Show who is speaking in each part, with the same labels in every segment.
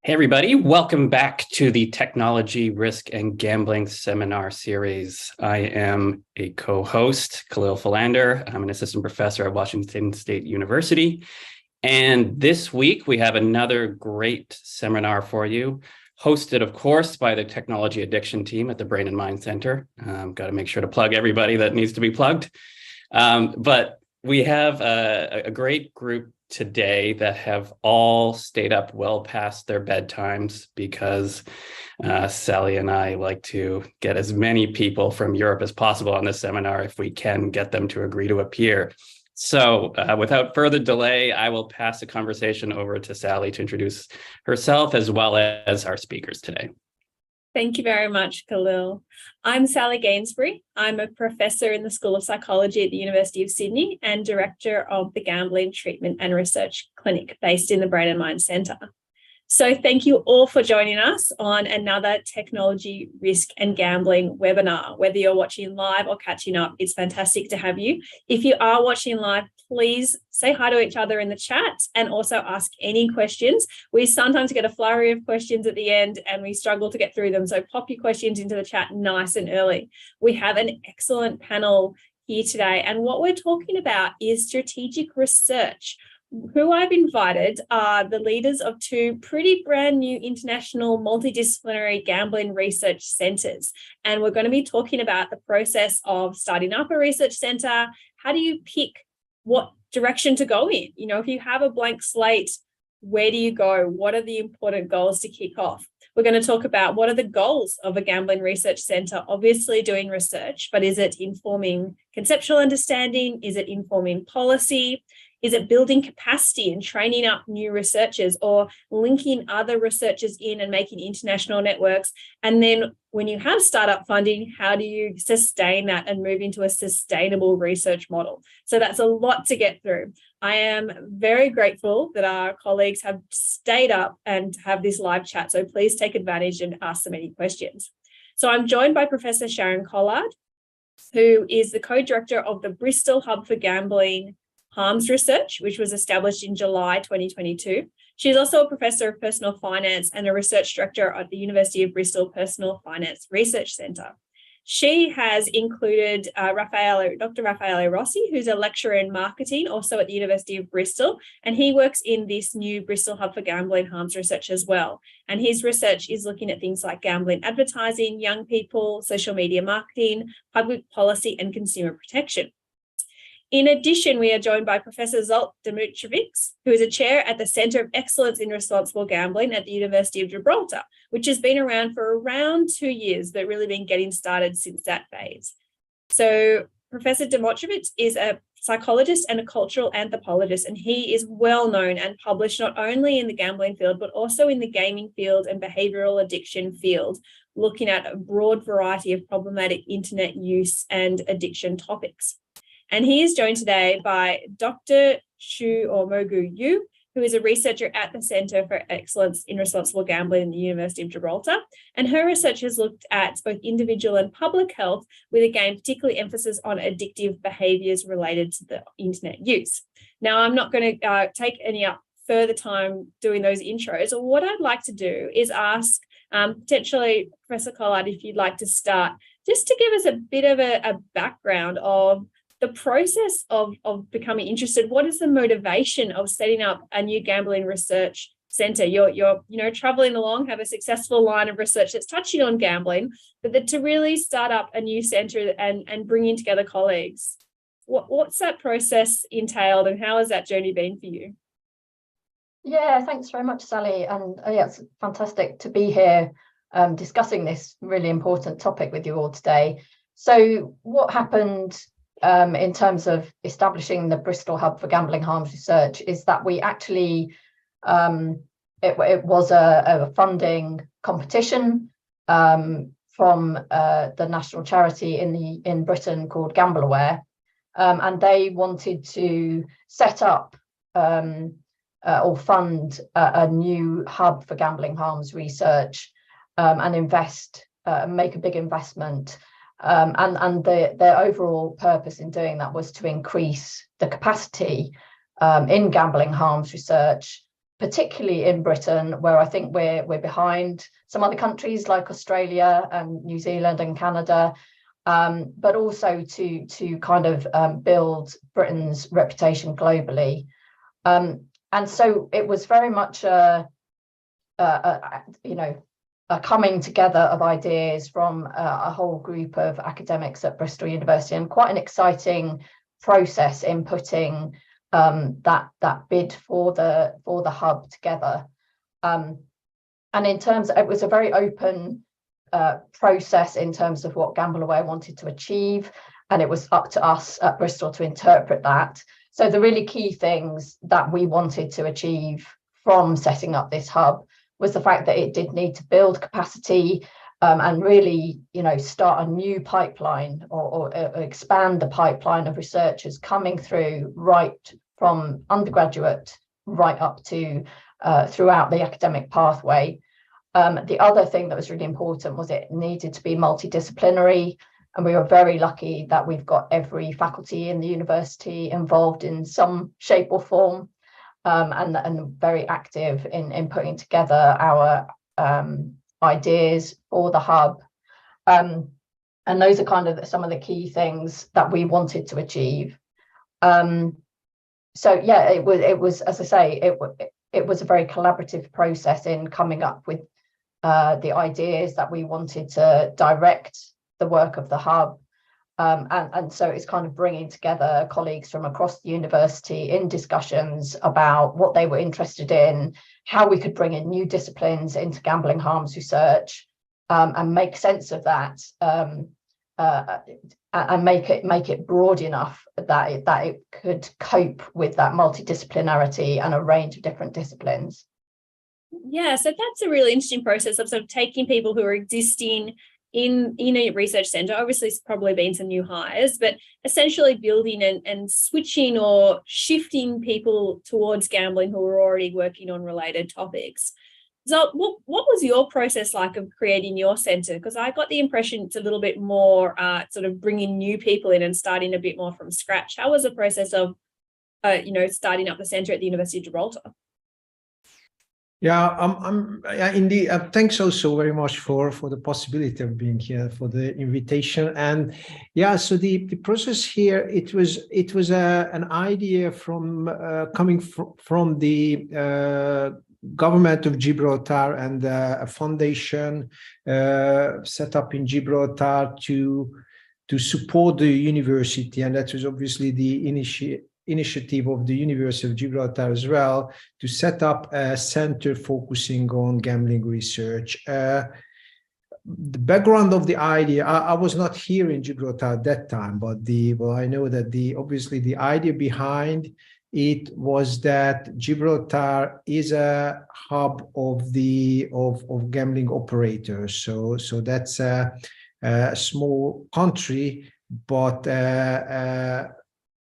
Speaker 1: Hey, everybody. Welcome back to the Technology, Risk, and Gambling Seminar Series. I am a co-host, Kahlil Philander. I'm an assistant professor at Washington State University. And this week, we have another great seminar for you, hosted, of course, by the Technology Addiction team at the Brain and Mind Center. Got to make sure to plug everybody that needs to be plugged. But we have a great group today that have all stayed up well past their bedtimes because Sally and I like to get as many people from Europe as possible on this seminar if we can get them to agree to appear. So without further delay, I will pass the conversation over to Sally to introduce herself as well as our speakers today.
Speaker 2: Thank you very much, Kahlil. I'm Sally Gainsbury. I'm a professor in the School of Psychology at the University of Sydney and director of the Gambling Treatment and Research Clinic based in the Brain and Mind Centre. So thank you all for joining us on another Technology, Risk and Gambling webinar. Whether you're watching live or catching up, it's fantastic to have you. If you are watching live, please say hi to each other in the chat and also ask any questions. We sometimes get a flurry of questions at the end and we struggle to get through them. So pop your questions into the chat nice and early. We have an excellent panel here today. And what we're talking about is strategic research. Who I've invited are the leaders of two pretty brand new international multidisciplinary gambling research centres. And we're going to be talking about the process of starting up a research centre. How do you pick what direction to go in? You know, if you have a blank slate, where do you go? What are the important goals to kick off? We're going to talk about what are the goals of a gambling research centre, obviously doing research, but is it informing conceptual understanding? Is it informing policy? Is it building capacity and training up new researchers or linking other researchers in and making international networks? And then when you have startup funding, how do you sustain that and move into a sustainable research model? So that's a lot to get through. I am very grateful that our colleagues have stayed up and have this live chat. So please take advantage and ask them any questions. So I'm joined by Professor Sharon Collard, who is the co-director of the Bristol Hub for Gambling Harms Research, which was established in July 2022. She's also a professor of personal finance and a research director at the University of Bristol Personal Finance Research Centre. She has included Dr. Raffaello Rossi, who's a lecturer in marketing, also at the University of Bristol, and he works in this new Bristol Hub for Gambling Harms Research as well. And his research is looking at things like gambling advertising, young people, social media marketing, public policy, and consumer protection. In addition, we are joined by Professor Zsolt Demetrovics, who is a chair at the Centre of Excellence in Responsible Gambling at the University of Gibraltar, which has been around for around 2 years, but really been getting started since that phase. So Professor Demetrovics is a psychologist and a cultural anthropologist, and he is well known and published not only in the gambling field, but also in the gaming field and behavioural addiction field, looking at a broad variety of problematic internet use and addiction topics. And he is joined today by Dr. Mogu Yu, who is a researcher at the Centre for Excellence in Responsible Gambling in the University of Gibraltar. And her research has looked at both individual and public health, with again particularly emphasis on addictive behaviours related to the internet use. Now, I'm not going to take any up further time doing those intros. What I'd like to do is ask potentially Professor Collard, if you'd like to start, just to give us a bit of a background of the process of becoming interested. What is the motivation of setting up a new gambling research centre? You're traveling along, have a successful line of research that's touching on gambling, but to really start up a new centre and bringing together colleagues. What's that process entailed, and how has that journey been for you?
Speaker 3: Yeah, thanks very much, Sally. And yeah, it's fantastic to be here discussing this really important topic with you all today. So what happened in terms of establishing the Bristol Hub for Gambling Harms Research is that we actually, it was a funding competition from the national charity in Britain called GambleAware, and they wanted to set up or fund a new hub for gambling harms research and make a big investment. And their overall purpose in doing that was to increase the capacity in gambling harms research, particularly in Britain, where I think we're behind some other countries like Australia and New Zealand and Canada, but also to kind of build Britain's reputation globally. And so it was very much a coming together of ideas from a whole group of academics at Bristol University, and quite an exciting process in putting that bid for the hub together. And in terms, it was a very open process in terms of what GambleAware wanted to achieve, and it was up to us at Bristol to interpret that. So the really key things that we wanted to achieve from setting up this hub was the fact that it did need to build capacity and really, start a new pipeline or expand the pipeline of researchers coming through right from undergraduate right up to throughout the academic pathway. The other thing that was really important was it needed to be multidisciplinary, and we were very lucky that we've got every faculty in the university involved in some shape or form, and very active in putting together our ideas for the hub. And those are kind of some of the key things that we wanted to achieve. So yeah, it was, as I say, it was a very collaborative process in coming up with the ideas that we wanted to direct the work of the hub. And so it's kind of bringing together colleagues from across the university in discussions about what they were interested in, how we could bring in new disciplines into gambling harms research, and make sense of that, and make it broad enough that it could cope with that multidisciplinarity and a range of different disciplines.
Speaker 2: Yeah, so that's a really interesting process of sort of taking people who are existing in a research centre. Obviously, it's probably been some new hires, but essentially building and switching or shifting people towards gambling who are already working on related topics. So what was your process like of creating your centre? Because I got the impression it's a little bit more sort of bringing new people in and starting a bit more from scratch. How was the process of, starting up the centre at the University of Gibraltar?
Speaker 4: Yeah, indeed. Thanks also very much for the possibility of being here, for the invitation. And yeah, so the process here, it was an idea from coming from the government of Gibraltar and a foundation set up in Gibraltar to support the university, and that was obviously the initiative of the University of Gibraltar as well, to set up a center focusing on gambling research. The background of the idea, I was not here in Gibraltar at that time, but I know that obviously the idea behind it was that Gibraltar is a hub of gambling operators. So that's a small country, but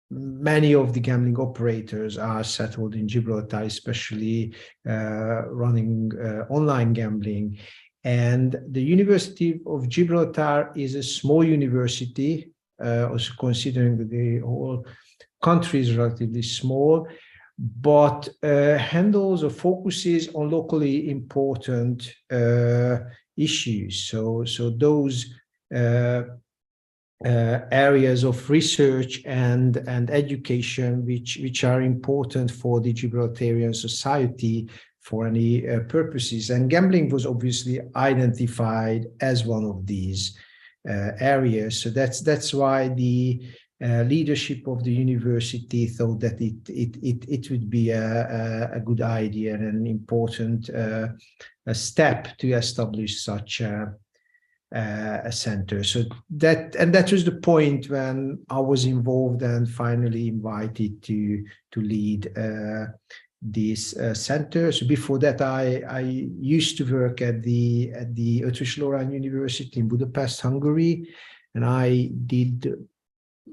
Speaker 4: many of the gambling operators are settled in Gibraltar, especially running online gambling. And the University of Gibraltar is a small university, also considering that the whole country is relatively small, but handles or focuses on locally important issues. So those areas of research and education which are important for the Gibraltarian society for any purposes, and gambling was obviously identified as one of these areas. So that's why the leadership of the university thought that it would be a good idea and an important step to establish such a center. So that was the point when I was involved and finally invited to lead this center. So before that, I used to work at the Eötvös Loránd University in Budapest, Hungary, and I did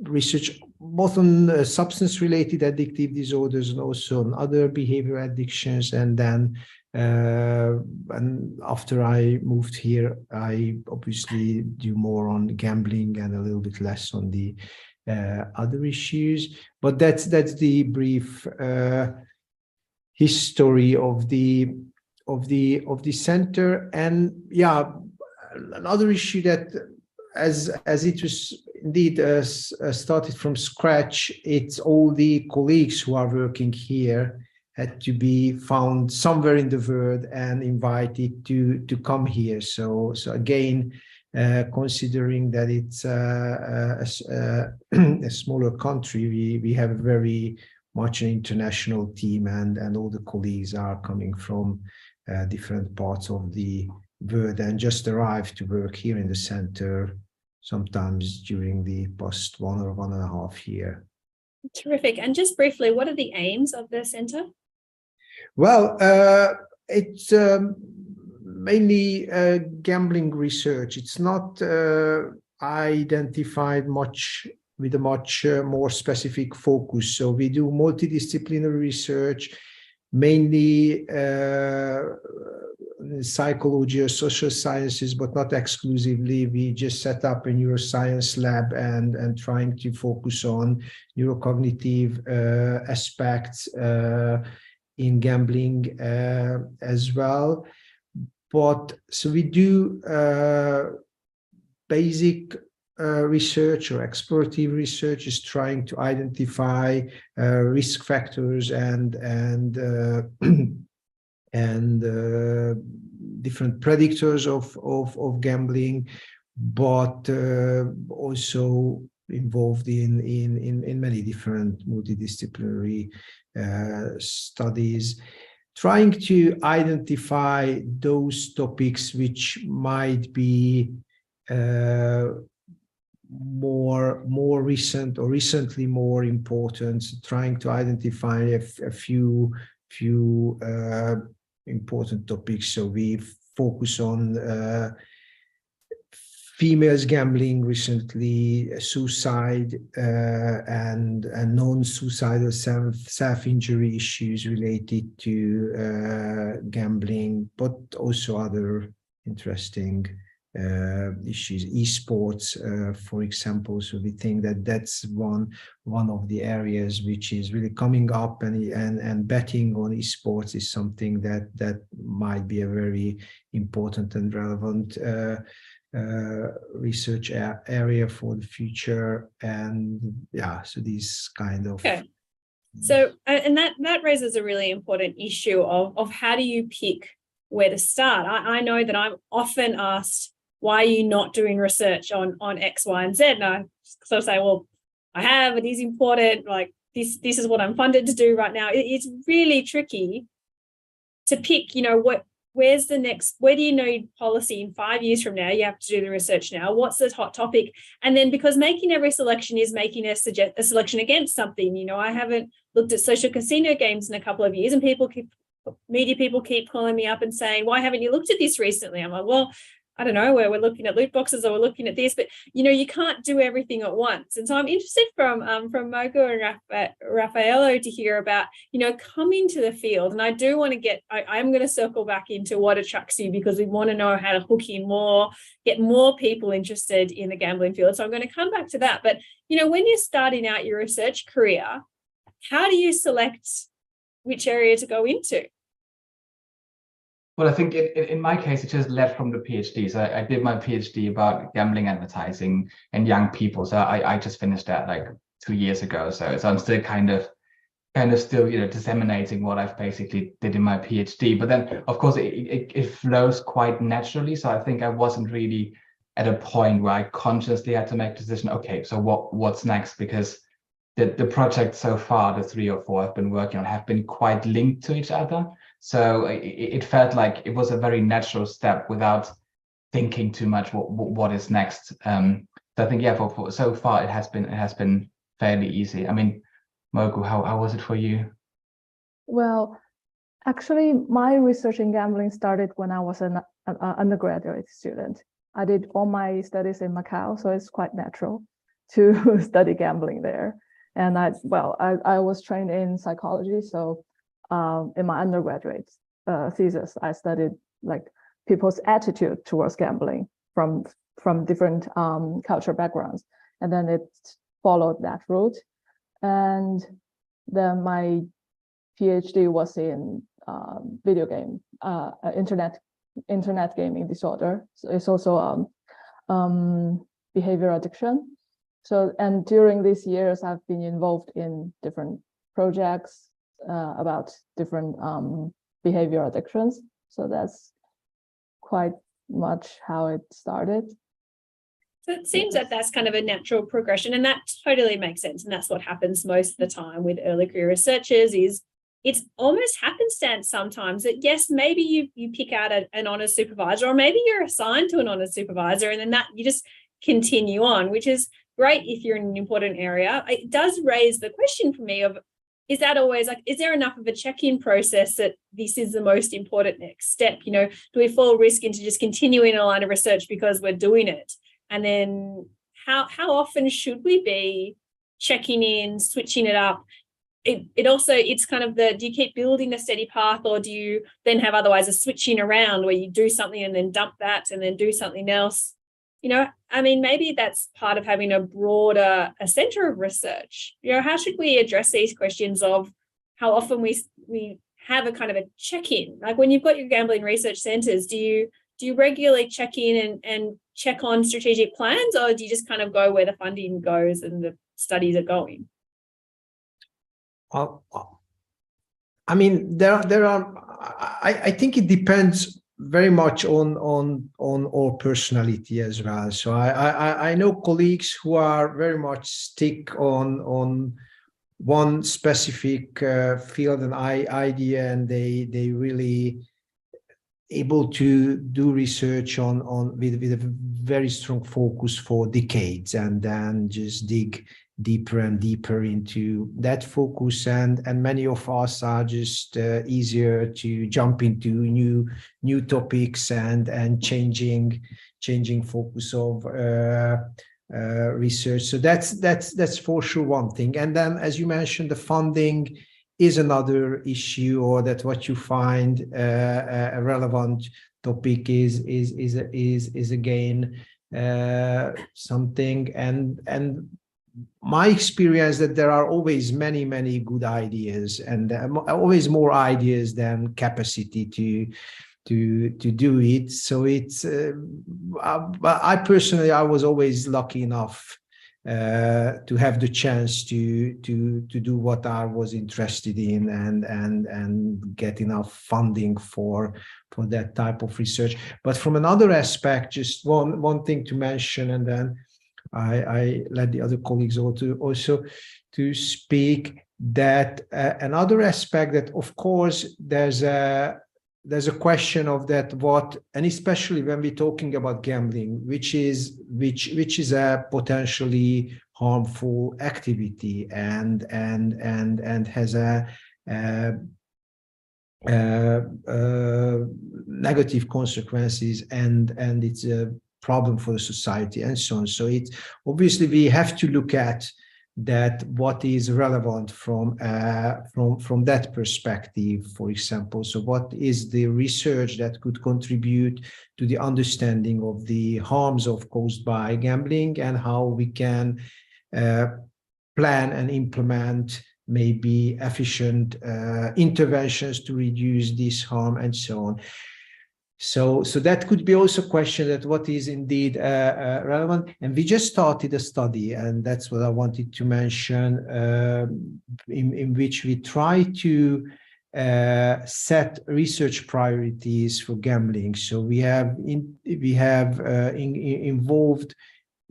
Speaker 4: research both on substance-related addictive disorders and also on other behavior addictions. And then and after I moved here, I obviously do more on gambling and a little bit less on the other issues. But that's the brief history of the center. And yeah, another issue that as it was indeed started from scratch, it's all the colleagues who are working here had to be found somewhere in the world and invited to come here. So again, considering that it's a smaller country, we have very much an international team, and all the colleagues are coming from different parts of the world and just arrived to work here in the center sometimes during the past 1 or 1.5 years.
Speaker 2: Terrific. And just briefly, what are the aims of the center?
Speaker 4: Well, it's mainly gambling research. It's not identified much with a much more specific focus. So we do multidisciplinary research, mainly psychology or social sciences, but not exclusively. We just set up a neuroscience lab and trying to focus on neurocognitive aspects in gambling as well. But so we do basic research or explorative research, is trying to identify risk factors and different predictors of gambling, but also involved in many different multidisciplinary studies, trying to identify those topics which might be more recent or recently more important, trying to identify a few important topics. So we focus on females gambling recently, suicide and non-suicidal self-injury issues related to gambling, but also other interesting issues, esports, for example. So we think that that's one of the areas which is really coming up, and betting on esports is something that might be a very important and relevant research area for the future. And yeah, so these kind of
Speaker 2: So and that raises a really important issue of how do you pick where to start. I know that I'm often asked, why are you not doing research on X, Y, and Z? And I sort of say, well, I have, it is important, like this is what I'm funded to do right now. It's really tricky to pick, where's the next, where do you know policy in 5 years from now? You have to do the research now. What's the hot topic? And then, because making every selection is making a selection against something. I haven't looked at social casino games in a couple of years, and media people keep calling me up and saying, why haven't you looked at this recently? I'm like, well, I don't know, where we're looking at loot boxes or we're looking at this, but you can't do everything at once. And so I'm interested from Mogu and Raffaello to hear about, coming to the field. And I do want to I'm going to circle back into what attracts you, because we want to know how to hook in more, get more people interested in the gambling field. So I'm going to come back to that. But, when you're starting out your research career, how do you select which area to go into?
Speaker 5: Well, I think in my case, it just led from the PhD. So I did my PhD about gambling advertising and young people. So I just finished that like 2 years ago. So I'm still kind of still, disseminating what I've basically did in my PhD. But then, of course, it flows quite naturally. So I think I wasn't really at a point where I consciously had to make a decision. Okay, so what's next? Because the projects so far, the 3 or 4 I've been working on, have been quite linked to each other. So it felt like it was a very natural step without thinking too much what is next. So I think, yeah, for so far it has been fairly easy. I mean, Mogu, how was it for you?
Speaker 6: Well, actually, my research in gambling started when I was an undergraduate student. I did all my studies in Macau, so it's quite natural to study gambling there. And I was trained in psychology, so in my undergraduate thesis, I studied like people's attitude towards gambling from different cultural backgrounds, and then it followed that route. And then my PhD was in video game, internet gaming disorder. So it's also behavior addiction. So, and during these years, I've been involved in different projects about different behavior addictions. So that's quite much how it started.
Speaker 2: So it seems that that's kind of a natural progression, and that totally makes sense. And that's what happens most of the time with early career researchers is it's almost happenstance sometimes that, yes, maybe you pick out an honours supervisor, or maybe you're assigned to an honours supervisor, and then that you just continue on, which is great if you're in an important area. It does raise the question for me of, is that always like, is there enough of a check-in process that this is the most important next step? You know, do we fall risk into just continuing a line of research because we're doing it? And then how often should we be checking in, switching it up? It's kind of do you keep building a steady path, or do you then have otherwise a switching around where you do something and then dump that and then do something else? You know, I mean, maybe that's part of having a center of research. You know, how should we address these questions of how often we have a kind of a check-in? Like when you've got your gambling research centers, do you regularly check in and check on strategic plans, or do you just kind of go where the funding goes and the studies are going?
Speaker 4: I mean, there are. I think it depends very much on our personality as well. So I know colleagues who are very much stick on one specific field and idea, and they really able to do research on with a very strong focus for decades, and then just dig deeper and deeper into that focus, and many of us are just easier to jump into new topics and changing focus of research. So that's for sure one thing. And then, as you mentioned, the funding is another issue, or that what you find a relevant topic is again something. And my experience that there are always many good ideas, and always more ideas than capacity to do it. So it's I personally, I was always lucky enough to have the chance to do what I was interested in, and get enough funding for that type of research. But from another aspect, just one thing to mention, and then I let the other colleagues also to speak, that another aspect that, of course, there's a question of that, what, and especially when we're talking about gambling, which is a potentially harmful activity, and has a negative consequences, and it's a problem for the society, and so on. So it's obviously we have to look at that, what is relevant from that perspective, for example. So what is the research that could contribute to the understanding of the harms caused by gambling, and how we can plan and implement maybe efficient interventions to reduce this harm, and so on. So that could be also a question, that what is indeed relevant. And we just started a study, and that's what I wanted to mention, in which we try to set research priorities for gambling. So we have involved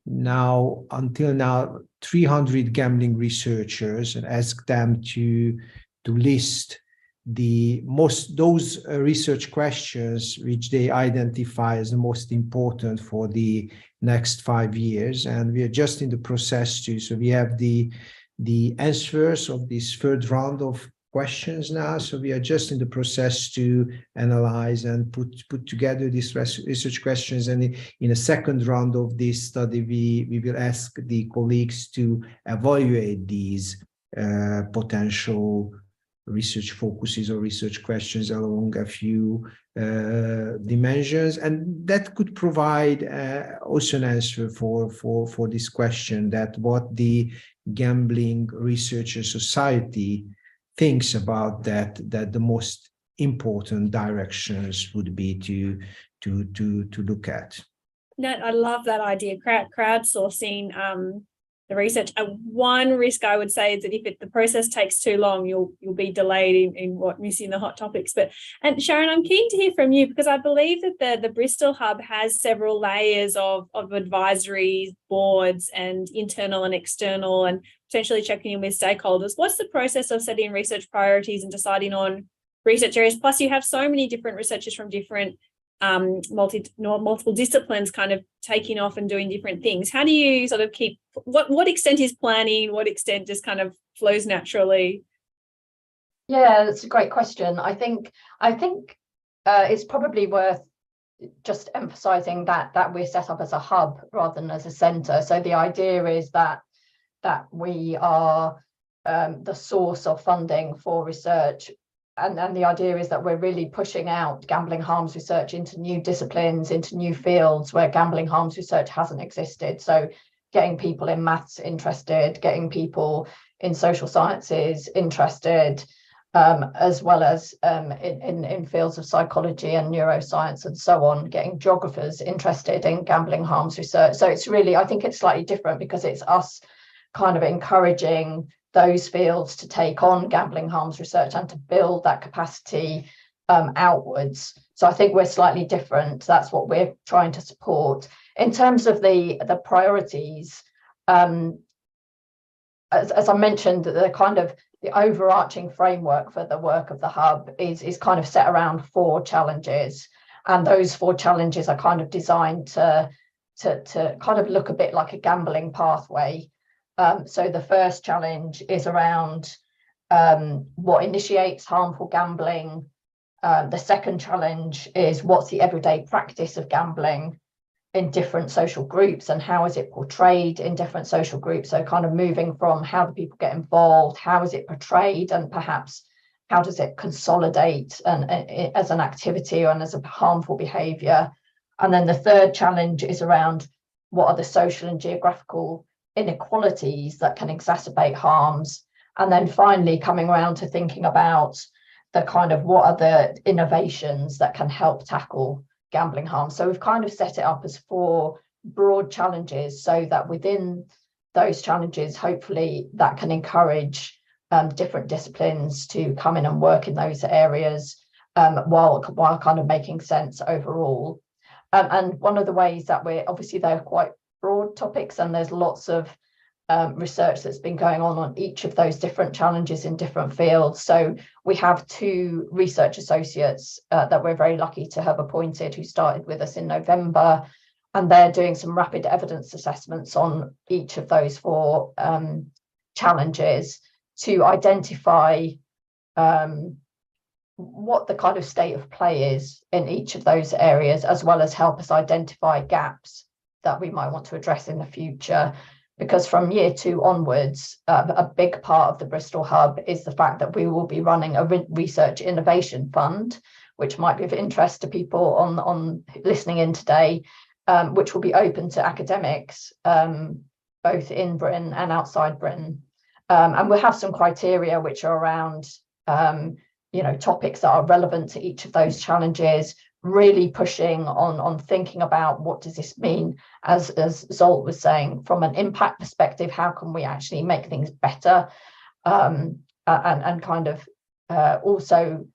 Speaker 4: now, until now, 300 gambling researchers, and asked them to list those research questions which they identify as the most important for the next 5 years. And we are just in the process so we have the answers of this third round of questions now. So we are just in the process to analyze and put together these research questions. And in a second round of this study, we will ask the colleagues to evaluate these potential research focuses or research questions along a few dimensions, and that could provide also an answer for this question, that what the Gambling Researcher Society thinks about that the most important directions would be to look at.
Speaker 2: No, I love that idea, crowdsourcing the research. One risk I would say is that if the process takes too long, you'll be delayed in missing the hot topics. And Sharon, I'm keen to hear from you, because I believe that the Bristol Hub has several layers of advisories, boards, and internal and external, and potentially checking in with stakeholders. What's the process of setting research priorities and deciding on research areas? Plus, you have so many different researchers from different multiple disciplines kind of taking off and doing different things. How do you sort of keep, what extent is planning, what extent just kind of flows naturally?
Speaker 3: Yeah, that's a great question. I think it's probably worth just emphasizing that we're set up as a hub rather than as a center. So the idea is that we are the source of funding for research. And the idea is that we're really pushing out gambling harms research into new disciplines, into new fields where gambling harms research hasn't existed. So getting people in maths interested, getting people in social sciences interested, as well as in fields of psychology and neuroscience and so on, getting geographers interested in gambling harms research. So it's really, I think it's slightly different because it's us kind of encouraging those fields to take on gambling harms research and to build that capacity outwards. So I think we're slightly different. That's what we're trying to support. In terms of the priorities, as I mentioned, the overarching framework for the work of the hub is kind of set around 4 challenges, and those 4 challenges are kind of designed to kind of look a bit like a gambling pathway. So the first challenge is around what initiates harmful gambling. The second challenge is what's the everyday practice of gambling in different social groups and how is it portrayed in different social groups. So kind of moving from how do people get involved, how is it portrayed, and perhaps how does it consolidate as an activity and as a harmful behaviour. And then the third challenge is around what are the social and geographical inequalities that can exacerbate harms. And then finally coming around to thinking about the kind of what are the innovations that can help tackle gambling harm. So we've kind of set it up as 4 broad challenges so that within those challenges, hopefully that can encourage different disciplines to come in and work in those areas while kind of making sense overall. And one of the ways that they're quite broad topics, and there's lots of research that's been going on each of those different challenges in different fields. So we have 2 research associates that we're very lucky to have appointed who started with us in November, and they're doing some rapid evidence assessments on each of those 4 challenges to identify what the kind of state of play is in each of those areas, as well as help us identify gaps that we might want to address in the future. Because from year 2 onwards, a big part of the Bristol Hub is the fact that we will be running a research innovation fund, which might be of interest to people on listening in today, which will be open to academics, both in Britain and outside Britain. And we'll have some criteria which are around, topics that are relevant to each of those challenges, really pushing on thinking about what does this mean, as Zsolt was saying, from an impact perspective, how can we actually make things better, and kind of also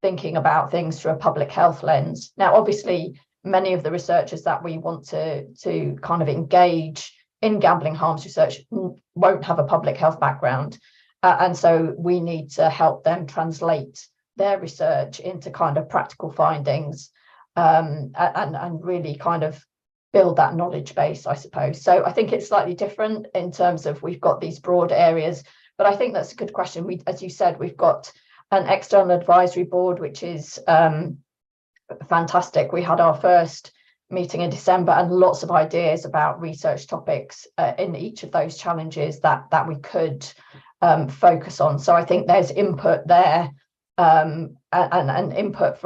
Speaker 3: thinking about things through a public health lens. Now, obviously, many of the researchers that we want to kind of engage in gambling harms research won't have a public health background, and so we need to help them translate their research into kind of practical findings, and really kind of build that knowledge base, I suppose. So I think it's slightly different in terms of we've got these broad areas, but I think that's a good question. As you said, we've got an external advisory board, which is fantastic. We had our first meeting in December and lots of ideas about research topics in each of those challenges that we could focus on. So I think there's input there. And input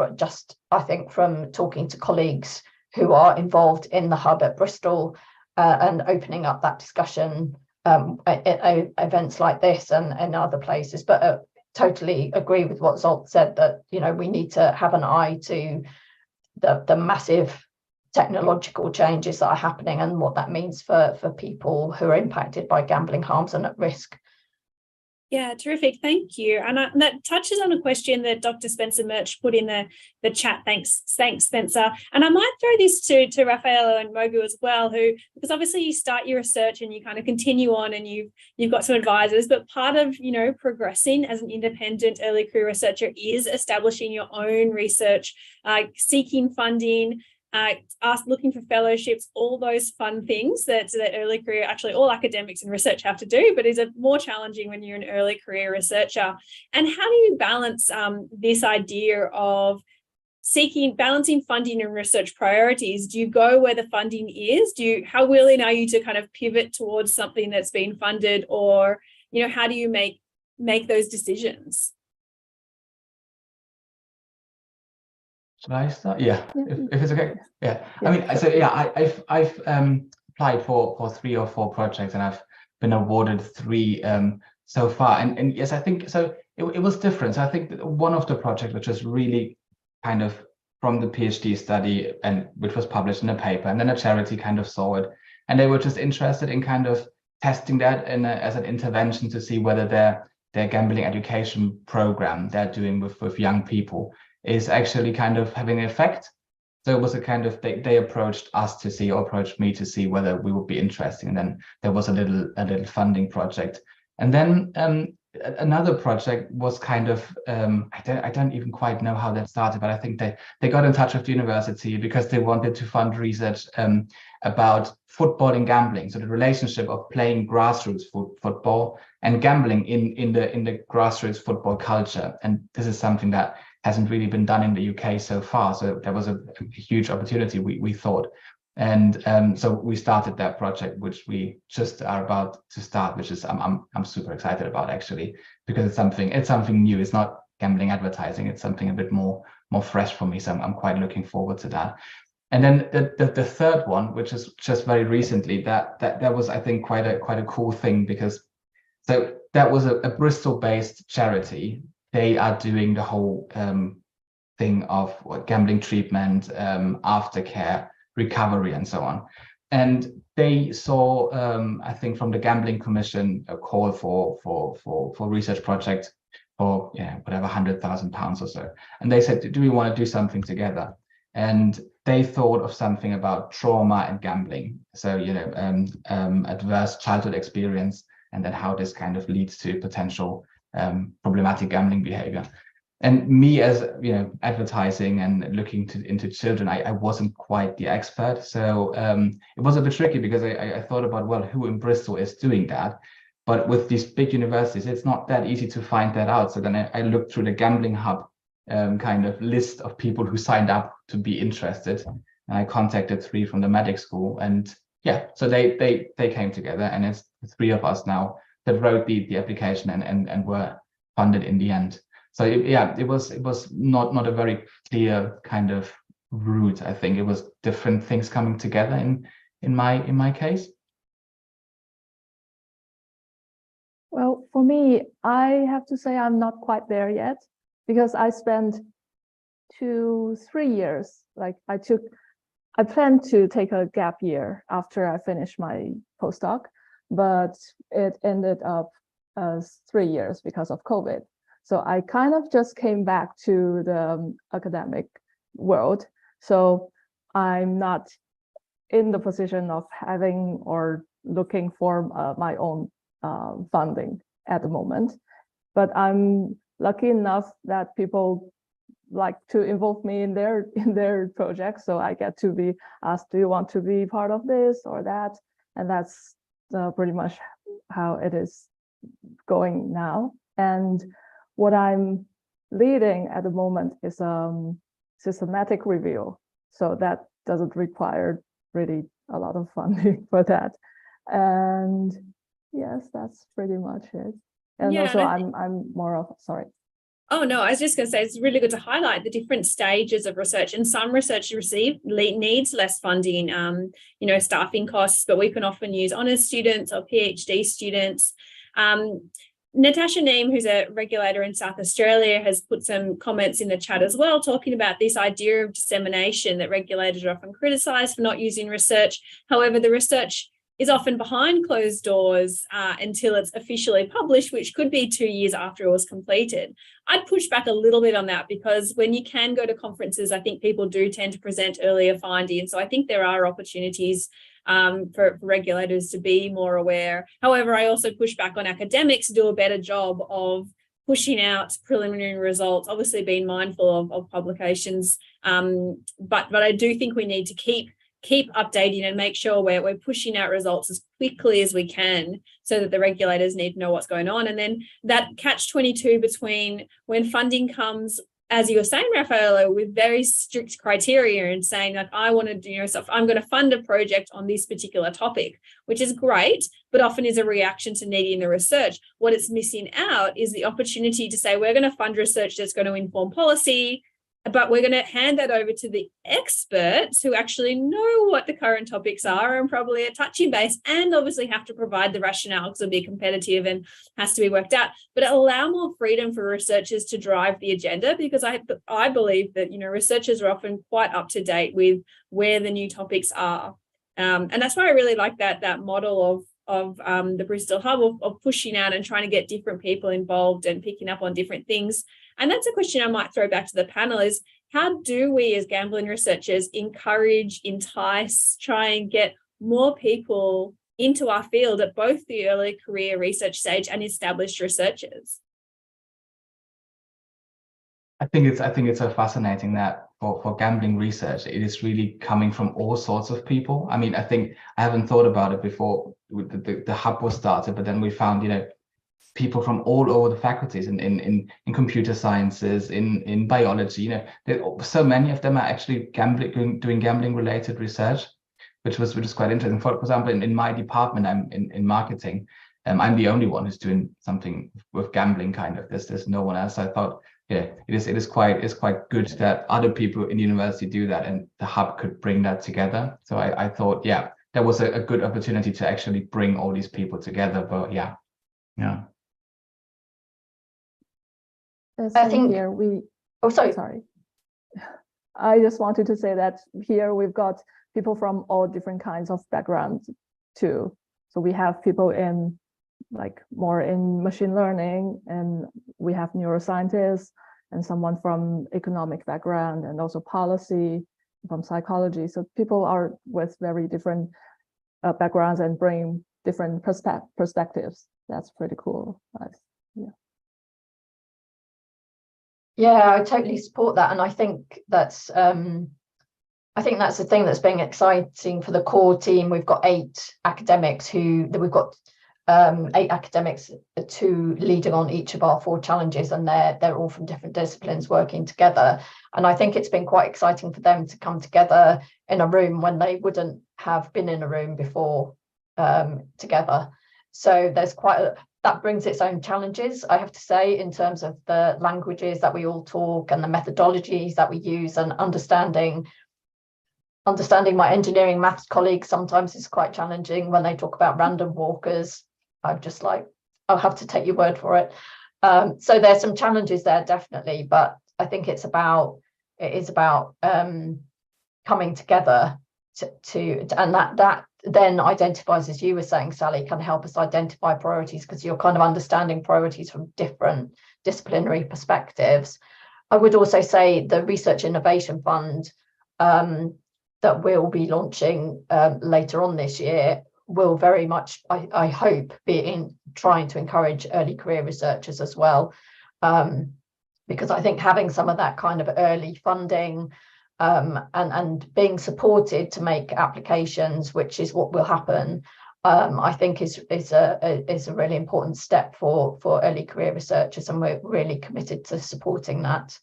Speaker 3: I think from talking to colleagues who are involved in the hub at Bristol and opening up that discussion events like this and other places. But totally agree with what Zsolt said, that we need to have an eye to the massive technological changes that are happening and what that means for people who are impacted by gambling harms and at risk.
Speaker 2: Yeah, terrific. Thank you. And that touches on a question that Dr. Spencer Murch put in the chat. Thanks, Spencer. And I might throw this to Raffaello and Mogu as well, because obviously you start your research and you kind of continue on and you've got some advisors, but part of, progressing as an independent early career researcher is establishing your own research, seeking funding, looking for fellowships, all those fun things that early career, actually all academics and research have to do, but is more challenging when you're an early career researcher. And how do you balance this idea of balancing funding and research priorities? Do you go where the funding is? How willing are you to kind of pivot towards something that's been funded, or how do you make those decisions?
Speaker 5: Should I start? Yeah, if it's okay. Yeah,
Speaker 6: Yeah,
Speaker 5: I mean, so yeah, I've applied for 3 or 4 projects, and I've been awarded 3 so far. And yes, I think so. It was different. So I think that one of the projects, which was really kind of from the PhD study, and which was published in a paper, and then a charity kind of saw it, and they were just interested in kind of testing that as an intervention to see whether their gambling education program they're doing with young people is actually kind of having an effect. So it was a kind of, they approached us to see, or approached me to see whether we would be interested. And then there was a little funding project. And then another project was kind of, I don't even quite know how that started, but I think they got in touch with the university because they wanted to fund research about football and gambling. So the relationship of playing grassroots football and gambling in the grassroots football culture. And this is something that hasn't really been done in the UK so far. So there was a huge opportunity, we thought. And so we started that project, which we just are about to start, which is I'm super excited about, actually, because it's something new. It's not gambling advertising. It's something a bit more fresh for me. So I'm quite looking forward to that. And then the third one, which is just very recently, that was, I think, quite a cool thing, because so that was a Bristol-based charity. They are doing the whole thing of gambling treatment, aftercare, recovery, and so on. And they saw, I think, from the Gambling Commission, a call for research projects for whatever £100,000 or so. And they said, do we want to do something together? And they thought of something about trauma and gambling. So adverse childhood experience, and then how this kind of leads to potential problematic gambling behavior. And me, as advertising and looking into children, I wasn't quite the expert. So it was a bit tricky, because I thought about, well, who in Bristol is doing that? But with these big universities, it's not that easy to find that out. So then I looked through the Gambling Hub kind of list of people who signed up to be interested. And I contacted 3 from the medic school, and so they came together, and it's the 3 of us now that wrote the application and were funded in the end. So it was not a very clear kind of route. I think it was different things coming together in my case.
Speaker 6: Well, for me, I have to say I'm not quite there yet, because I spent 2-3 years. Like I planned to take a gap year after I finished my postdoc, but it ended up as 3 years because of COVID. So I kind of just came back to the academic world. So I'm not in the position of having or looking for my own funding at the moment. But I'm lucky enough that people like to involve me in their projects. So I get to be asked, do you want to be part of this or that? And that's pretty much how it is going now. And what I'm leading at the moment is systematic review. So that doesn't require really a lot of funding for that. And yes, that's pretty much it. And also I'm more of, sorry.
Speaker 2: Oh, no, I was just going to say it's really good to highlight the different stages of research, and some research needs less funding, staffing costs, but we can often use honours students or PhD students. Natasha Neem, who's a regulator in South Australia, has put some comments in the chat as well, talking about this idea of dissemination that regulators are often criticised for not using research. However, the research is often behind closed doors until it's officially published, which could be 2 years after it was completed. I'd push back a little bit on that, because when you can go to conferences, I think people do tend to present earlier findings. So I think there are opportunities for regulators to be more aware. However, I also push back on academics to do a better job of pushing out preliminary results, obviously being mindful of publications. But I do think we need to keep updating and make sure we're pushing out results as quickly as we can, so that the regulators need to know what's going on. And then that catch-22 between when funding comes, as you were saying, Raffaello, with very strict criteria and saying, like, I want to do stuff, I'm going to fund a project on this particular topic, which is great, but often is a reaction to needing the research. What it's missing out is the opportunity to say, we're going to fund research that's going to inform policy, but we're going to hand that over to the experts who actually know what the current topics are and probably are touching base, and obviously have to provide the rationale because it'll be competitive and has to be worked out, but allow more freedom for researchers to drive the agenda, because I believe that, researchers are often quite up to date with where the new topics are. And that's why I really like that model of the Bristol Hub of pushing out and trying to get different people involved and picking up on different things. And that's a question I might throw back to the panel is, how do we as gambling researchers encourage, entice, try and get more people into our field at both the early career research stage and established researchers?
Speaker 5: I think it's so fascinating that for gambling research, it is really coming from all sorts of people. I mean, I think I haven't thought about it before the hub was started, but then we found, people from all over the faculties in computer sciences, in biology, so many of them are actually doing gambling related research, which is quite interesting. For example, in my department, I'm in marketing. I'm the only one who's doing something with gambling kind of. There's no one else. I thought, yeah, it's quite good that other people in university do that, and the hub could bring that together. So I thought, yeah, that was a good opportunity to actually bring all these people together. But yeah.
Speaker 3: I think
Speaker 6: here we.
Speaker 3: Oh, sorry.
Speaker 6: I just wanted to say that here we've got people from all different kinds of backgrounds too. So we have people in more in machine learning, and we have neuroscientists and someone from economic background, and also policy from psychology. So people are with very different backgrounds and bring different perspectives. That's pretty cool.
Speaker 3: Yeah, I totally support that, and I think that's the thing that's been exciting for the core team. We've got 8 academics we've got 8 academics, 2 leading on each of our 4 challenges, and they're all from different disciplines working together. And I think it's been quite exciting for them to come together in a room when they wouldn't have been in a room before together. So there's that brings its own challenges, I have to say, in terms of the languages that we all talk and the methodologies that we use, and understanding my engineering maths colleagues sometimes is quite challenging when they talk about random walkers. I'm just like, I'll have to take your word for it. So there's some challenges there, definitely, but I think it is about coming together and that then identifies, as you were saying, Sally, can help us identify priorities, because you're kind of understanding priorities from different disciplinary perspectives. I would also say the Research Innovation Fund that we'll be launching later on this year will very much, I hope, be in trying to encourage early career researchers as well, because I think having some of that kind of early funding and being supported to make applications, which is what will happen, I think is a really important step for early career researchers, and we're really committed to supporting that.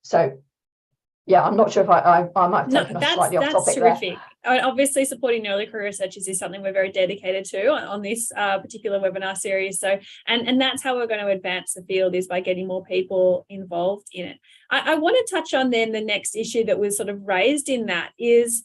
Speaker 3: So yeah, I'm not sure if I might have taken us slightly off topic
Speaker 2: terrific. obviously supporting early career researchers is something we're very dedicated to on this particular webinar series. So, and that's how we're going to advance the field, is by getting more people involved in it. I want to touch on then the next issue that was sort of raised in that is,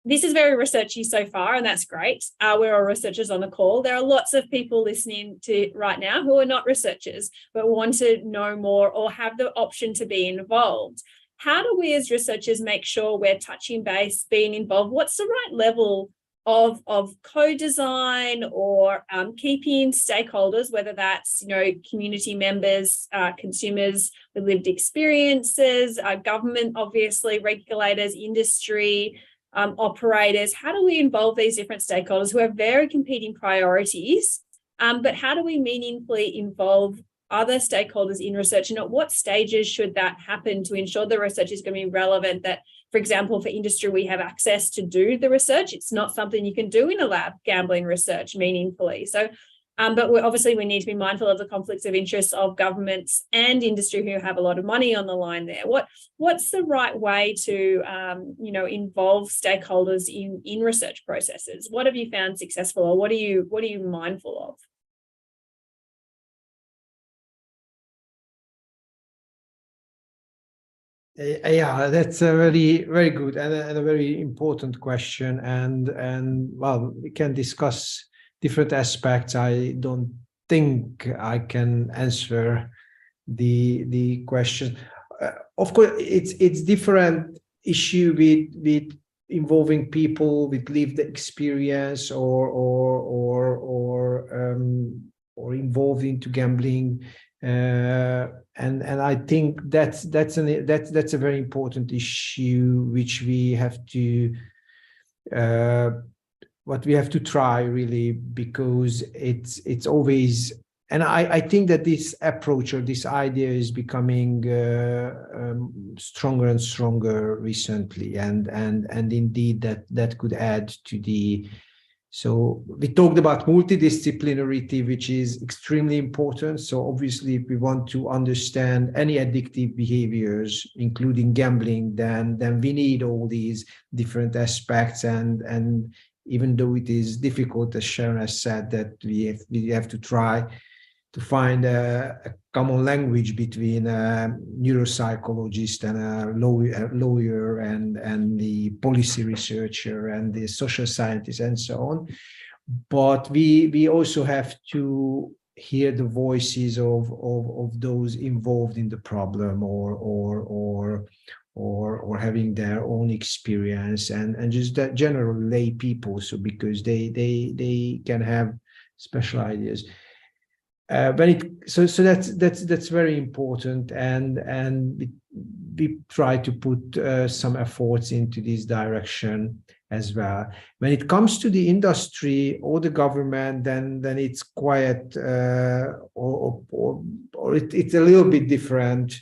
Speaker 2: this is very researchy so far, and that's great. We're all researchers on the call. There are lots of people listening to right now who are not researchers, but want to know more or have the option to be involved. How do we as researchers make sure we're touching base, being involved? What's the right level of co-design or keeping stakeholders, whether that's, community members, consumers with lived experiences, government, obviously, regulators, industry, operators? How do we involve these different stakeholders who have very competing priorities, but how do we meaningfully involve other stakeholders in research, and at what stages should that happen to ensure the research is going to be relevant? That, for example, for industry, we have access to do the research. It's not something you can do in a lab, gambling research meaningfully. So, but we need to be mindful of the conflicts of interest of governments and industry who have a lot of money on the line there. What's the right way to, involve stakeholders in research processes? What have you found successful, or what are you mindful of?
Speaker 4: Yeah, that's a very, very good and a very important question. And well, we can discuss different aspects. I don't think I can answer the question. Of course, it's different issue with involving people with lived experience or involved into gambling. And I think that's a very important issue which we have to what we have to try really, because it's always, and I think that this approach or this idea is becoming stronger and stronger recently, and indeed that could add to the. So we talked about multidisciplinarity, which is extremely important. So obviously, if we want to understand any addictive behaviors, including gambling, then we need all these different aspects. And even though it is difficult, as Sharon has said, that we have to try to find a common language between a neuropsychologist and a lawyer and the policy researcher and the social scientist and so on. But we also have to hear the voices of those involved in the problem or having their own experience and just that general lay people. So because they can have special ideas. So that's very important, and we try to put some efforts into this direction as well. When it comes to the industry or the government, then it's quite it's a little bit different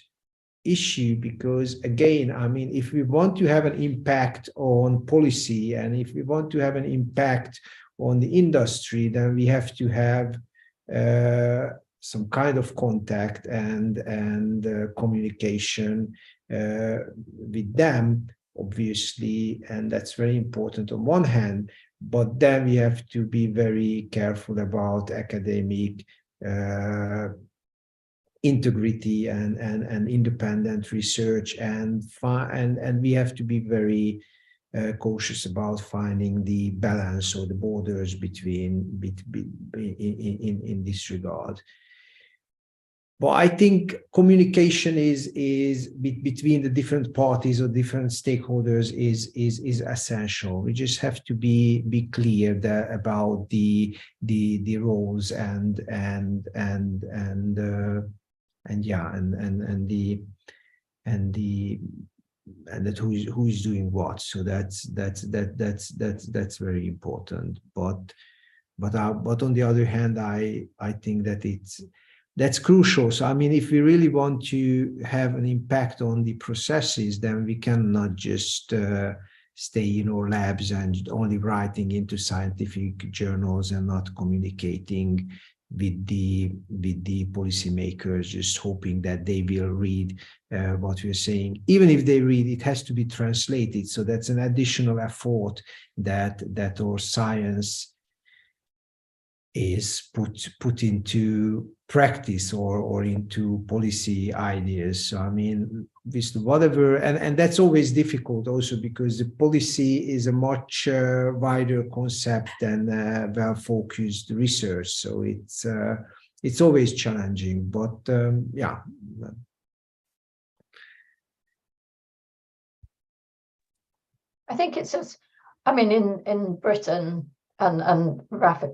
Speaker 4: issue, because again, I mean, if we want to have an impact on policy and if we want to have an impact on the industry, then we have to have some kind of contact and communication with them, obviously, and that's very important on one hand. But then we have to be very careful about academic integrity and independent research, and we have to be very cautious about finding the balance or the borders between in this regard. But I think communication is between the different parties or different stakeholders is essential. We just have to be clear about the roles and that who is doing what. So that's very important. But on the other hand, I think that that's crucial. So I mean, if we really want to have an impact on the processes, then we cannot just stay in our labs and only writing into scientific journals and not communicating with the policymakers, just hoping that they will read what we're saying. Even if they read, it has to be translated. So that's an additional effort that our science is put into practice or into policy ideas. So I mean, with whatever, and that's always difficult also because the policy is a much wider concept than well-focused research. So it's always challenging, but yeah.
Speaker 3: I think it's just, I mean, in Britain, and Raf,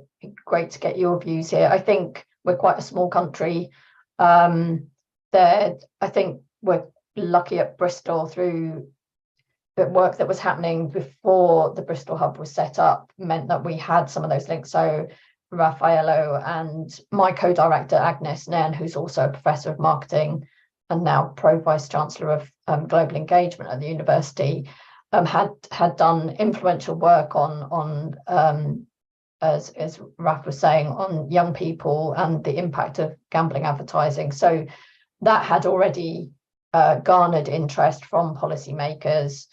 Speaker 3: great to get your views here. I think we're quite a small country. That I think we're lucky at Bristol through the work that was happening before the Bristol hub was set up meant that we had some of those links. So Raffaello and my co-director Agnes Nairn, who's also a professor of marketing and now pro-vice chancellor of global engagement at the university, had done influential work on as Raf was saying, on young people and the impact of gambling advertising. So that had already garnered interest from policymakers,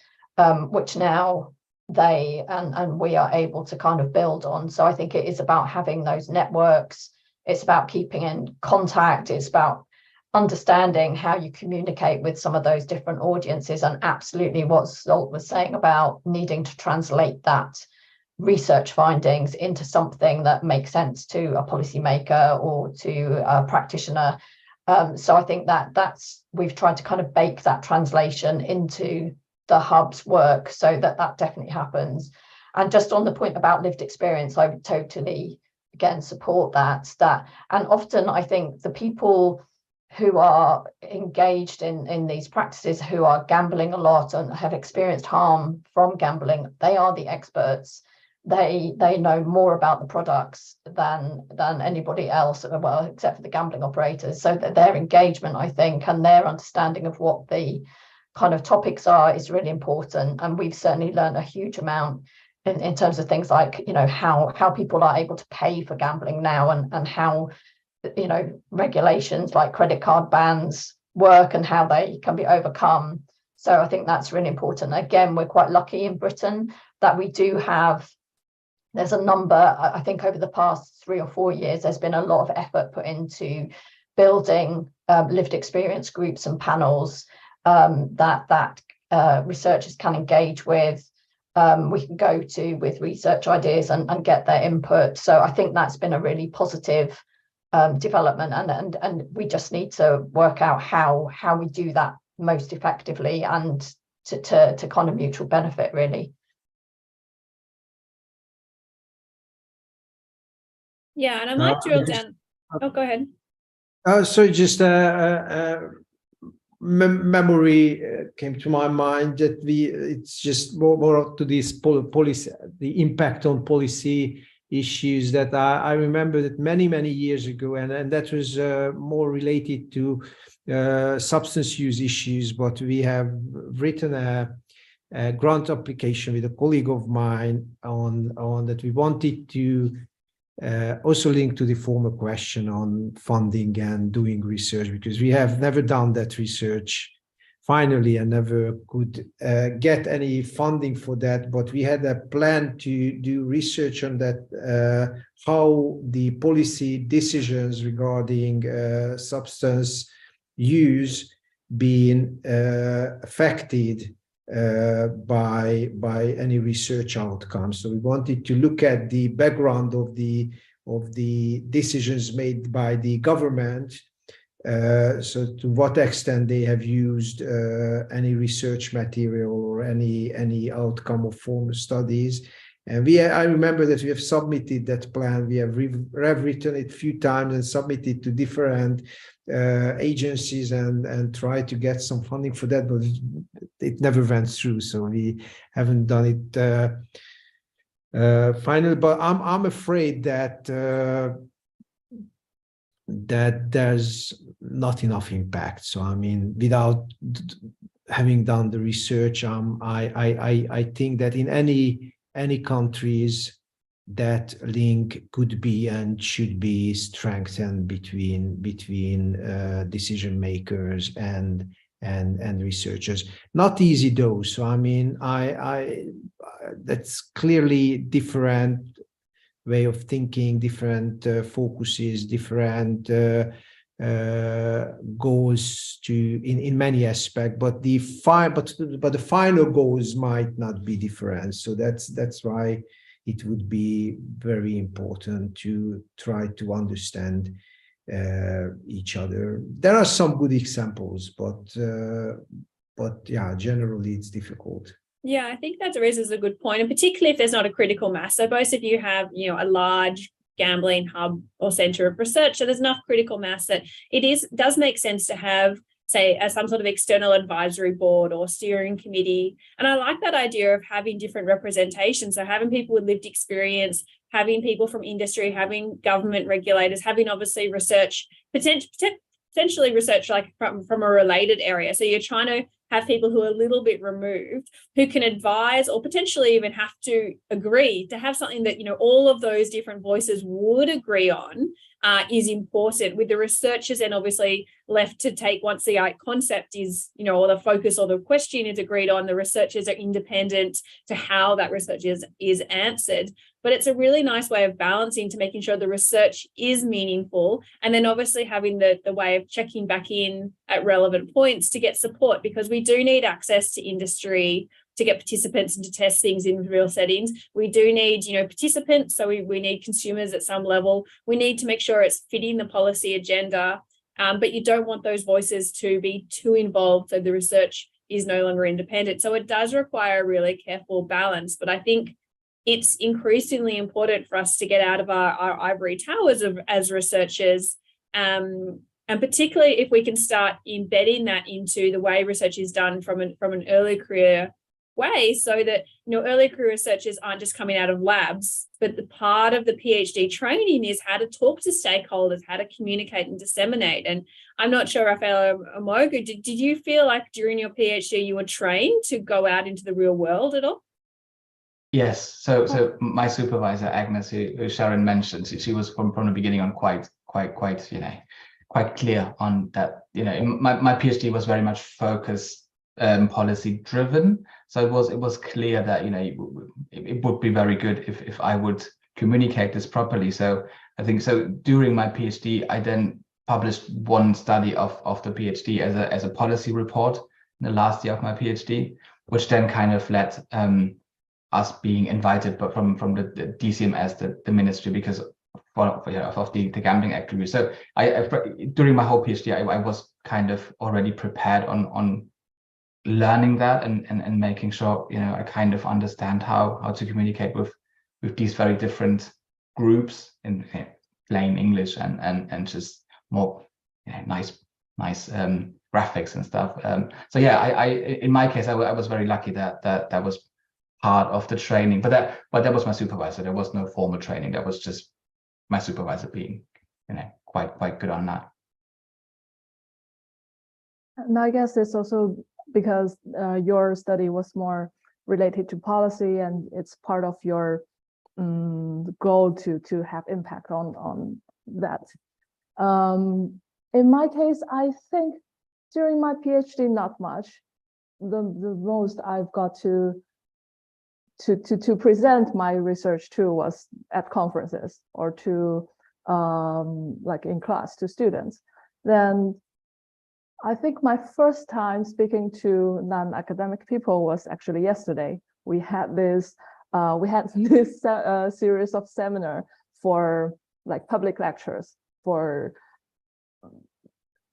Speaker 3: which now they and we are able to kind of build on. So I think it is about having those networks. It's about keeping in contact. It's about understanding how you communicate with some of those different audiences, and absolutely what Zsolt was saying about needing to translate that research findings into something that makes sense to a policymaker or to a practitioner. So I think that's we've tried to kind of bake that translation into the hub's work so that definitely happens. And just on the point about lived experience, I would totally again support that. And often I think the people who are engaged in these practices, who are gambling a lot and have experienced harm from gambling, they are the experts. They know more about the products than anybody else, well, except for the gambling operators. So that their engagement, I think, and their understanding of what the kind of topics are is really important. And we've certainly learned a huge amount in terms of things like, you know, how people are able to pay for gambling now, and how, you know, regulations like credit card bans work and how they can be overcome. So I think that's really important. Again, we're quite lucky in Britain that we do have, there's a number, I think over the past 3 or 4 years, there's been a lot of effort put into building lived experience groups and panels that researchers can engage with. We can go to with research ideas and get their input. So I think that's been a really positive development, and we just need to work out how we do that most effectively and to kind of mutual benefit, really.
Speaker 2: Yeah, and I might drill down. Oh, go ahead.
Speaker 4: So just memory came to my mind that it's just more to this policy, the impact on policy issues that I remember that many years ago, and that was more related to substance use issues. But we have written a grant application with a colleague of mine on that we wanted to also link to the former question on funding and doing research, because we have never done that research finally and never could get any funding for that. But we had a plan to do research on that, how the policy decisions regarding substance use being affected by any research outcomes. So we wanted to look at the background of the decisions made by the government, so to what extent they have used any research material or any outcome of former studies. And I remember that we have submitted that plan. We have rewritten it a few times and submitted to different agencies and tried to get some funding for that, but it never went through. So we haven't done it finally. But I'm afraid that there's not enough impact. So I mean, without having done the research, I think that in any countries that link could be and should be strengthened between decision makers and researchers. Not easy though. So I mean, I that's clearly different way of thinking, different focuses, different goals to in many aspects, but the final goals might not be different. So that's why it would be very important to try to understand each other. There are some good examples, but yeah, generally it's difficult.
Speaker 2: Yeah, I think that raises a good point, and particularly if there's not a critical mass. So both if you have, a large gambling hub or center of research, so there's enough critical mass that does make sense to have, say, some sort of external advisory board or steering committee. And I like that idea of having different representation. So having people with lived experience, having people from industry, having government regulators, having obviously research, potentially research like from a related area. So you're trying to have people who are a little bit removed, who can advise or potentially even have to agree to have something that, all of those different voices would agree on is important, with the researchers and obviously left to take once the concept is, or the focus or the question is agreed on, the researchers are independent to how that research is answered. But it's a really nice way of balancing to making sure the research is meaningful, and then obviously having the way of checking back in at relevant points to get support, because we do need access to industry to get participants and to test things in real settings. We do need, participants, so we need consumers at some level. We need to make sure it's fitting the policy agenda, but you don't want those voices to be too involved so the research is no longer independent. So it does require a really careful balance, but I think it's increasingly important for us to get out of our ivory towers as researchers, and particularly if we can start embedding that into the way research is done from an early career way, so that early career researchers aren't just coming out of labs, but the part of the PhD training is how to talk to stakeholders, how to communicate and disseminate. And I'm not sure, Raffaello or Mogu, did you feel like during your PhD you were trained to go out into the real world at all?
Speaker 5: Yes, so my supervisor Agnes, who Sharon mentioned, she was from the beginning on quite clear on that. My PhD was very much focused policy driven, so it was clear that it would be very good if I would communicate this properly. So I think so during my PhD I then published one study of the PhD as a policy report in the last year of my PhD, which then kind of led us being invited, but from the DCMS, the ministry, because of the Gambling Act review. So I during my whole PhD, I was kind of already prepared on learning that and making sure I kind of understand how to communicate with these very different groups in plain English and just more nice graphics and stuff. So yeah, I in my case I was very lucky that was part of the training, but that was my supervisor. There was no formal training. That was just my supervisor being quite good on that.
Speaker 6: And I guess it's also because your study was more related to policy, and it's part of your goal to have impact on that. In my case, I think during my PhD, not much. The most I've got to present my research to was at conferences or to like in class to students. Then I think my first time speaking to non-academic people was actually yesterday. We had this series of seminar for like public lectures for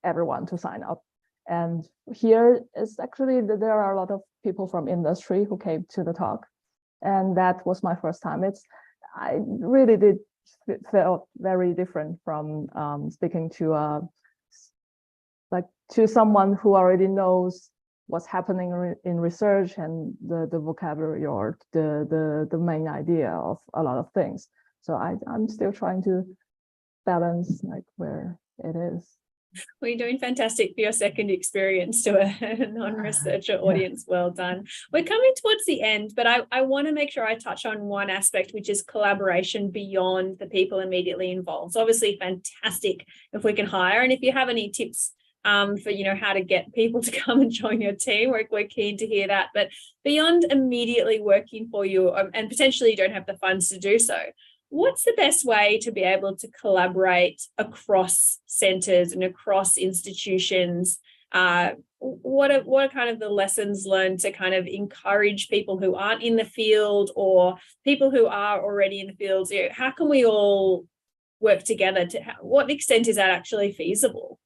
Speaker 6: everyone to sign up. And here is actually there are a lot of people from industry who came to the talk. And that was my first time. I really did felt very different from speaking to to someone who already knows what's happening in research and the vocabulary or the main idea of a lot of things. So I'm still trying to balance like where it is.
Speaker 2: Well, you're doing fantastic for your second experience to a non-researcher audience. Well done. We're coming towards the end, but I want to make sure I touch on one aspect, which is collaboration beyond the people immediately involved. So obviously fantastic if we can hire. And if you have any tips for, you know, how to get people to come and join your team, we're keen to hear that. But beyond immediately working for you, and potentially you don't have the funds to do so, what's the best way to be able to collaborate across centres and across institutions? What are kind of the lessons learned to kind of encourage people who aren't in the field or people who are already in the field? You know, how can we all work together? To what extent is that actually feasible?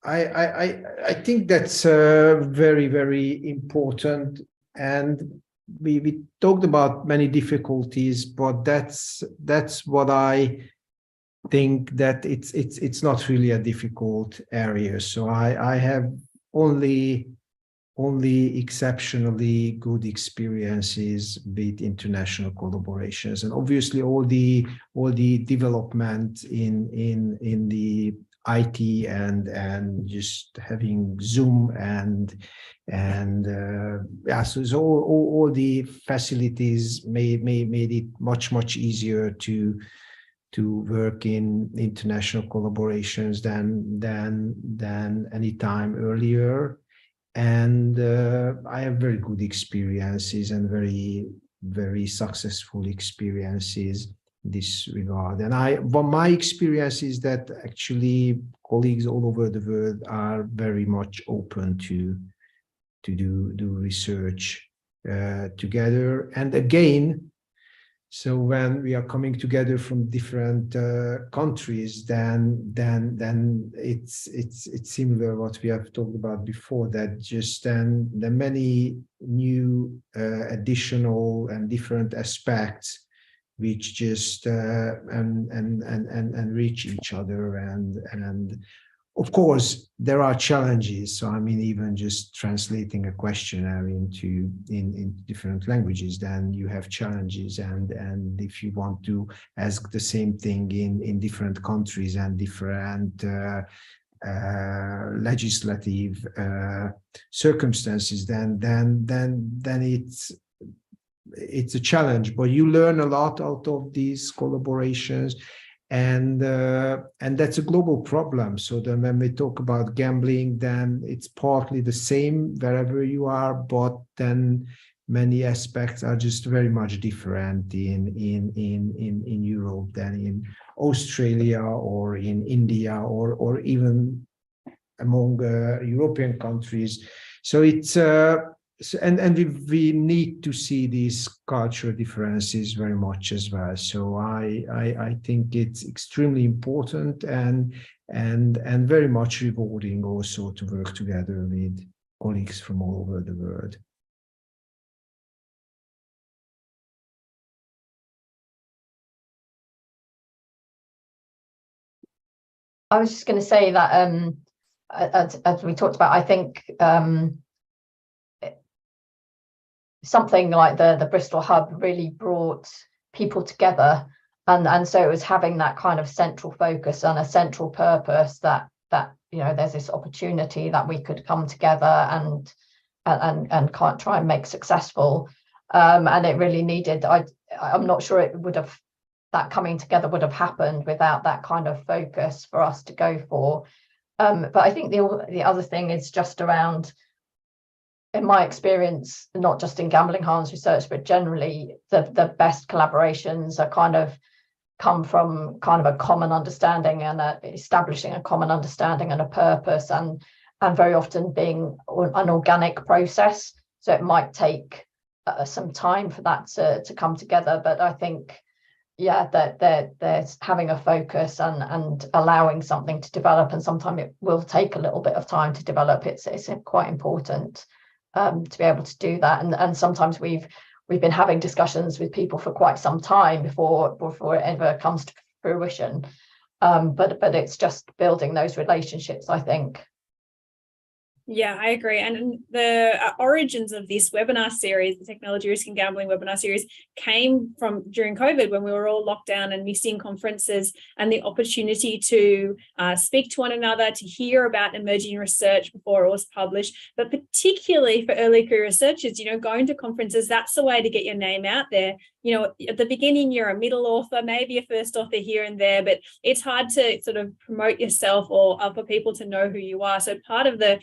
Speaker 4: I think that's very, very important, and we talked about many difficulties, but that's what I think, that it's not really a difficult area. So I have only exceptionally good experiences with international collaborations, and obviously all the development in the IT and just having Zoom and yeah, so all the facilities made it much easier to work in international collaborations than any time earlier. And I have very good experiences and very successful experiences in this regard. And but my experience is that actually colleagues all over the world are very much open to do research together. And again, so when we are coming together from different countries, then it's similar what we have talked about before, that just then the many new additional and different aspects which just and reach each other, and of course there are challenges. So I mean, even just translating a questionnaire into different languages, then you have challenges, and if you want to ask the same thing in different countries and different legislative circumstances, then it's a challenge. But you learn a lot out of these collaborations, and that's a global problem. So then when we talk about gambling, then it's partly the same wherever you are, but then many aspects are just very much different in Europe than in Australia or in India or even among European countries. So it's and we need to see these cultural differences very much as well. So I think it's extremely important and very much rewarding also to work together with colleagues from all over the world.
Speaker 3: I was just going to say that as we talked about, I think something like the Bristol hub really brought people together, and so it was having that kind of central focus and a central purpose that you know, there's this opportunity that we could come together and can't try and make successful, and it really needed. I'm not sure it would have, that coming together would have happened without that kind of focus for us to go for. But I think the other thing is just around, in my experience, not just in gambling harms research, but generally the best collaborations are kind of come from kind of a common understanding and establishing a common understanding and a purpose, and very often being an organic process. So it might take some time for that to come together, but I think, yeah, that there's having a focus and allowing something to develop, and sometimes it will take a little bit of time to develop. It's quite important to be able to do that, and sometimes we've been having discussions with people for quite some time before it ever comes to fruition, but it's just building those relationships, I think.
Speaker 2: Yeah, I agree. And the origins of this webinar series, the Technology Risk and Gambling webinar series, came from during COVID when we were all locked down and missing conferences, and the opportunity to speak to one another, to hear about emerging research before it was published. But particularly for early career researchers, going to conferences, that's the way to get your name out there. At the beginning, you're a middle author, maybe a first author here and there, but it's hard to sort of promote yourself or for people to know who you are. So part of the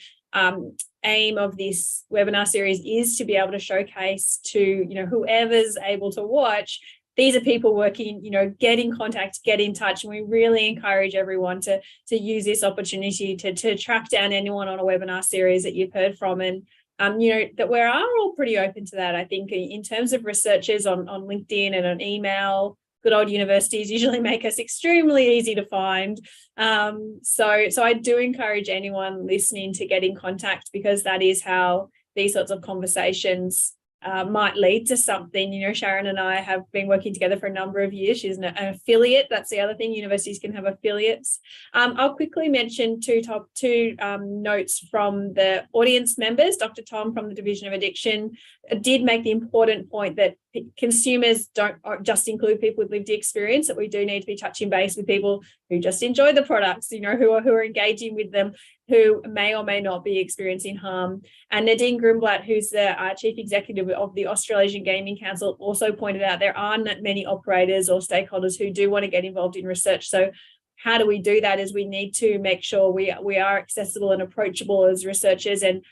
Speaker 2: aim of this webinar series is to be able to showcase to whoever's able to watch, these are people working, get in contact, get in touch, and we really encourage everyone to use this opportunity to track down anyone on a webinar series that you've heard from, and that we are all pretty open to that. I think in terms of researchers on LinkedIn and on email, good old universities usually make us extremely easy to find. So I do encourage anyone listening to get in contact, because that is how these sorts of conversations might lead to something. Sharon and I have been working together for a number of years. She's an affiliate. That's the other thing. Universities can have affiliates. I'll quickly mention two notes from the audience members. Dr. Tom from the Division of Addiction did make the important point that consumers don't just include people with lived experience, that we do need to be touching base with people who just enjoy the products, who are engaging with them, who may or may not be experiencing harm. And Nadine Grumblatt, who's the Chief Executive of the Australasian Gaming Council, also pointed out there aren't many operators or stakeholders who do want to get involved in research. So how do we do that? Is we need to make sure we are accessible and approachable as researchers. And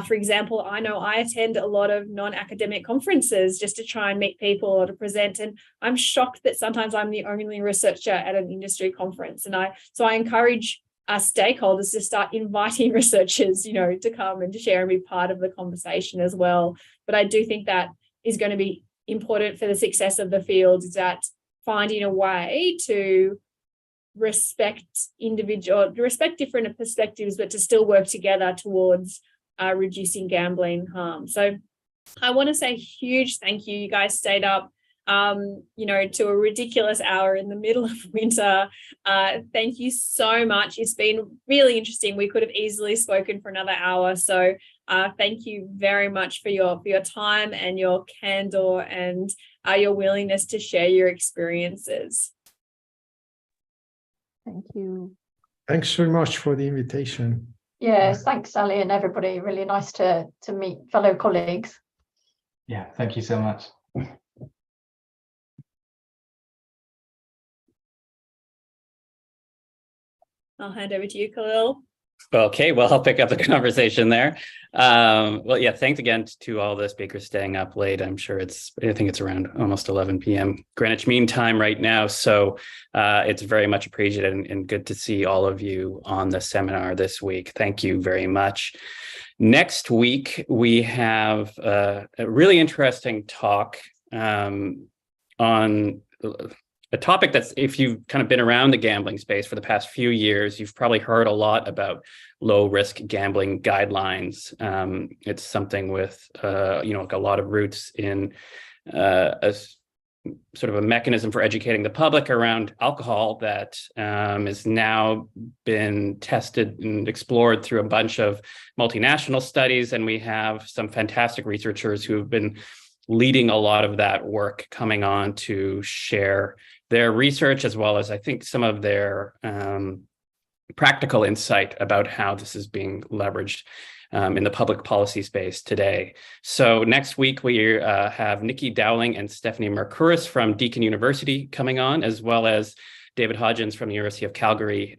Speaker 2: for example, I know I attend a lot of non-academic conferences just to try and meet people or to present. And I'm shocked that sometimes I'm the only researcher at an industry conference. And I encourage our stakeholders to start inviting researchers, to come and to share and be part of the conversation as well. But I do think that is going to be important for the success of the field, is that finding a way to respect different perspectives, but to still work together towards reducing gambling harm. So I want to say a huge thank you. You guys stayed up to a ridiculous hour in the middle of winter. Thank you so much. It's been really interesting. We could have easily spoken for another hour. So thank you very much for your time and your candor and your willingness to share your experiences.
Speaker 6: Thank you.
Speaker 4: Thanks very much for the invitation.
Speaker 3: Yes, thanks, Sally, and everybody. Really nice to meet fellow colleagues.
Speaker 5: Yeah, thank you so much.
Speaker 2: I'll hand over to you, Kahlil.
Speaker 1: Okay, well, I'll pick up the conversation there. Thanks again to all the speakers staying up late. I think it's around almost 11 p.m. Greenwich Mean Time right now. So it's very much appreciated and good to see all of you on the seminar this week. Thank you very much. Next week, we have a really interesting talk on a topic that's, if you've kind of been around the gambling space for the past few years, you've probably heard a lot about low-risk gambling guidelines. It's something with, a lot of roots in a sort of a mechanism for educating the public around alcohol that has now been tested and explored through a bunch of multinational studies. And we have some fantastic researchers who have been leading a lot of that work coming on to share their research, as well as I think some of their practical insight about how this is being leveraged in the public policy space today. So next week, we have Nikki Dowling and Stephanie Mercouris from Deakin University coming on, as well as David Hodgins from the University of Calgary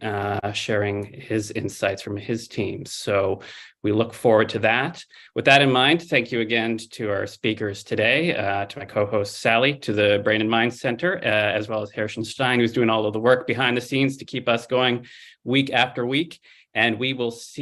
Speaker 1: sharing his insights from his team. So we look forward to that. With that in mind, thank you again to our speakers today, to my co-host Sally, to the Brain and Mind Center, as well as Harrison Stein, who's doing all of the work behind the scenes to keep us going week after week. And we will see